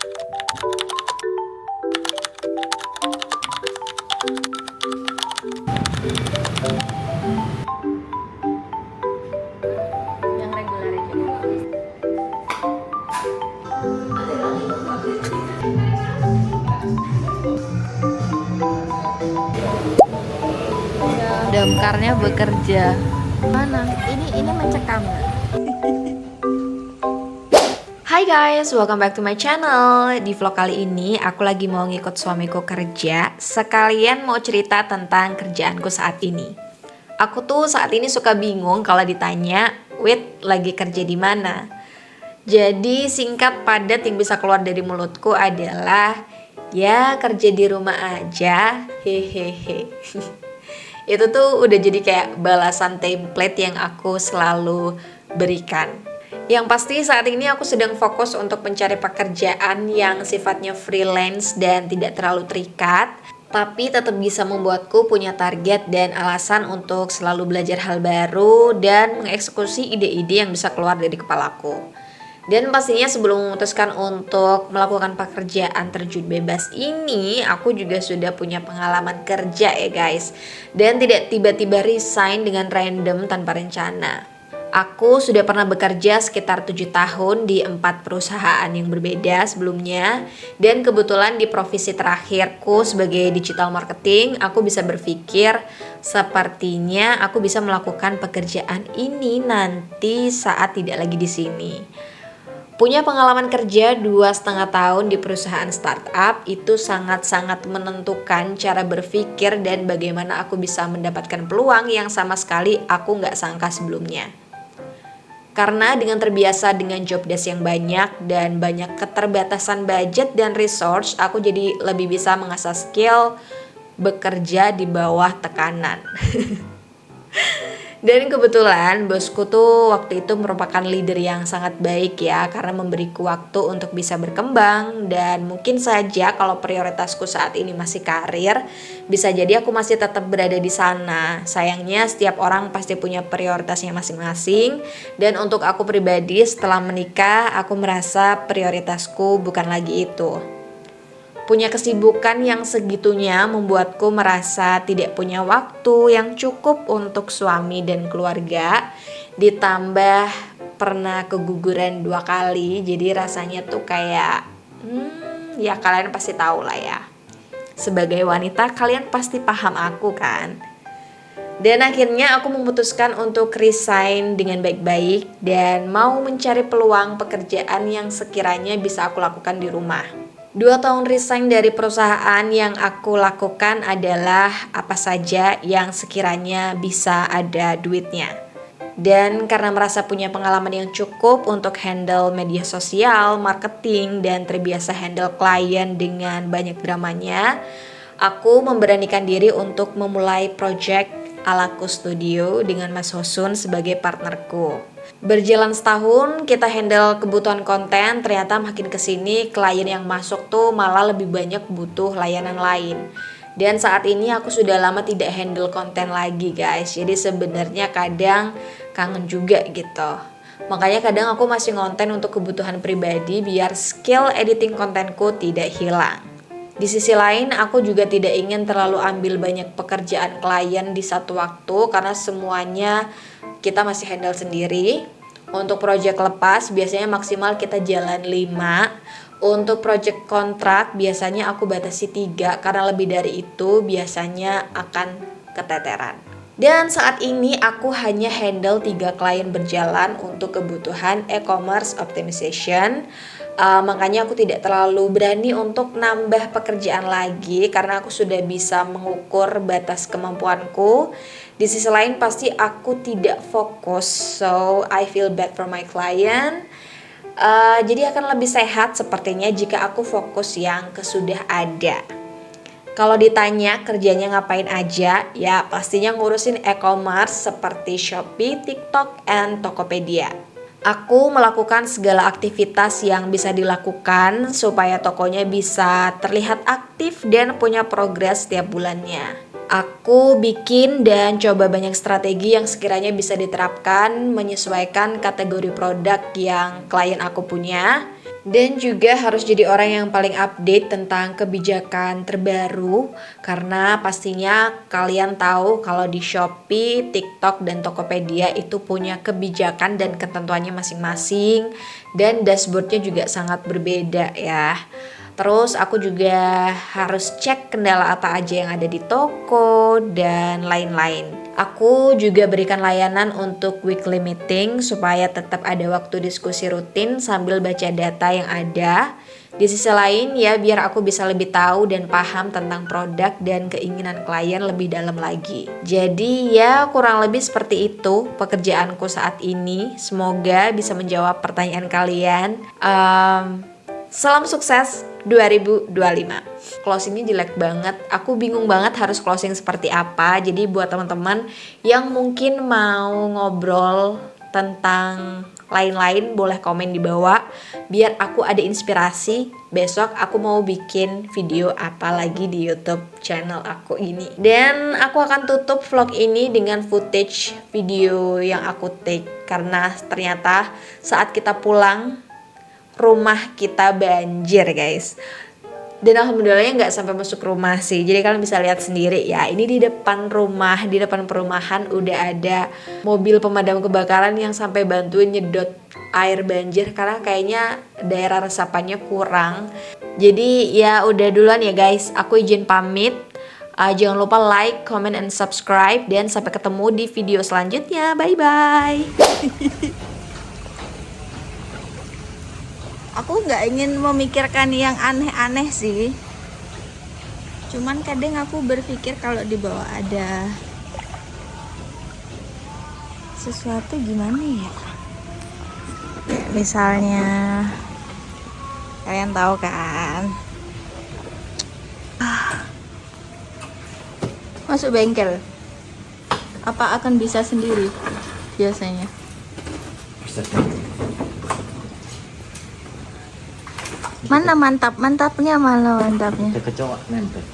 Yang reguler aja. Damkarnya bekerja. Mana? Ini mencekam nggak? Hai guys, welcome back to my channel. Di vlog kali ini aku lagi mau ngikut suamiku kerja. Sekalian mau cerita tentang kerjaanku saat ini. Aku tuh saat ini suka bingung kalau ditanya, "Wait, lagi kerja di mana?" Jadi singkat padat yang bisa keluar dari mulutku adalah, ya kerja di rumah aja, hehehe. Itu tuh udah jadi kayak balasan template yang aku selalu berikan. Yang pasti saat ini aku sedang fokus untuk mencari pekerjaan yang sifatnya freelance dan tidak terlalu terikat, tapi tetap bisa membuatku punya target dan alasan untuk selalu belajar hal baru dan mengeksekusi ide-ide yang bisa keluar dari kepalaku. Dan pastinya sebelum memutuskan untuk melakukan pekerjaan terjun bebas ini, aku juga sudah punya pengalaman kerja ya guys. Dan tidak tiba-tiba resign dengan random tanpa rencana. Aku sudah pernah bekerja sekitar 7 tahun di 4 perusahaan yang berbeda sebelumnya. Dan kebetulan di profesi terakhirku sebagai digital marketing, aku bisa berpikir sepertinya aku bisa melakukan pekerjaan ini nanti saat tidak lagi di sini. Punya pengalaman kerja 2,5 tahun di perusahaan startup itu sangat-sangat menentukan cara berpikir dan bagaimana aku bisa mendapatkan peluang yang sama sekali aku nggak sangka sebelumnya. Karena dengan terbiasa dengan job desk yang banyak dan banyak keterbatasan budget dan resource, aku jadi lebih bisa mengasah skill bekerja di bawah tekanan. Dan kebetulan bosku tuh waktu itu merupakan leader yang sangat baik ya, karena memberiku waktu untuk bisa berkembang. Dan mungkin saja kalau prioritasku saat ini masih karir, bisa jadi aku masih tetap berada di sana. Sayangnya setiap orang pasti punya prioritasnya masing-masing. Dan untuk aku pribadi setelah menikah, aku merasa prioritasku bukan lagi itu. Punya kesibukan yang segitunya membuatku merasa tidak punya waktu yang cukup untuk suami dan keluarga. Ditambah pernah keguguran 2 kali, jadi rasanya tuh kayak ya kalian pasti tahu lah ya. Sebagai wanita kalian pasti paham aku kan. Dan akhirnya aku memutuskan untuk resign dengan baik-baik dan mau mencari peluang pekerjaan yang sekiranya bisa aku lakukan di rumah. 2 tahun resign dari perusahaan yang aku lakukan adalah apa saja yang sekiranya bisa ada duitnya. Dan karena merasa punya pengalaman yang cukup untuk handle media sosial, marketing, dan terbiasa handle klien dengan banyak dramanya, aku memberanikan diri untuk memulai project Alaku Studio dengan Mas Hosun sebagai partnerku. Berjalan setahun kita handle kebutuhan konten, ternyata makin kesini klien yang masuk tuh malah lebih banyak butuh layanan lain. Dan saat ini aku sudah lama tidak handle konten lagi guys, jadi sebenarnya kadang kangen juga gitu. Makanya kadang aku masih ngonten untuk kebutuhan pribadi biar skill editing kontenku tidak hilang. Di sisi lain aku juga tidak ingin terlalu ambil banyak pekerjaan klien di satu waktu karena semuanya kita masih handle sendiri. Untuk project lepas biasanya maksimal kita jalan 5. Untuk project kontrak biasanya aku batasi 3 karena lebih dari itu biasanya akan keteteran. Dan saat ini aku hanya handle 3 klien berjalan untuk kebutuhan e-commerce optimization. Makanya aku tidak terlalu berani untuk nambah pekerjaan lagi karena aku sudah bisa mengukur batas kemampuanku. Di sisi lain pasti aku tidak fokus, so I feel bad for my client. Jadi akan lebih sehat sepertinya jika aku fokus yang kesudah ada. Kalau ditanya kerjanya ngapain aja, ya pastinya ngurusin e-commerce seperti Shopee, TikTok, and Tokopedia. Aku melakukan segala aktivitas yang bisa dilakukan supaya tokonya bisa terlihat aktif dan punya progres setiap bulannya. Aku bikin dan coba banyak strategi yang sekiranya bisa diterapkan menyesuaikan kategori produk yang klien aku punya. Dan juga harus jadi orang yang paling update tentang kebijakan terbaru, karena pastinya kalian tahu kalau di Shopee, TikTok, dan Tokopedia itu punya kebijakan dan ketentuannya masing-masing, dan dashboardnya juga sangat berbeda ya. Terus aku juga harus cek kendala apa aja yang ada di toko dan lain-lain. Aku juga berikan layanan untuk weekly meeting supaya tetap ada waktu diskusi rutin sambil baca data yang ada. Di sisi lain ya, biar aku bisa lebih tahu dan paham tentang produk dan keinginan klien lebih dalam lagi. Jadi ya kurang lebih seperti itu pekerjaanku saat ini. Semoga bisa menjawab pertanyaan kalian. Salam sukses 2025. Closingnya jelek banget. Aku bingung banget harus closing seperti apa. Jadi buat teman-teman yang mungkin mau ngobrol tentang lain-lain, boleh komen di bawah biar aku ada inspirasi. Besok aku mau bikin video apa lagi di YouTube channel aku ini. Dan aku akan tutup vlog ini dengan footage video yang aku take, karena ternyata saat kita pulang rumah kita banjir guys. Dan alhamdulillahnya nggak sampai masuk rumah sih. Jadi kalian bisa lihat sendiri ya. Ini di depan rumah, di depan perumahan udah ada mobil pemadam kebakaran yang sampai bantuin nyedot air banjir karena kayaknya daerah resapannya kurang. Jadi ya udah duluan ya guys. Aku izin pamit. Jangan lupa like, comment, and subscribe. Dan sampai ketemu di video selanjutnya. Bye bye. Aku nggak ingin memikirkan yang aneh-aneh sih, cuman kadang aku berpikir kalau di bawah ada sesuatu gimana ya. Misalnya kalian tahu kan, masuk bengkel apa akan bisa sendiri biasanya? Bisa. Mana mantapnya, malah mantapnya Kecoa nempel.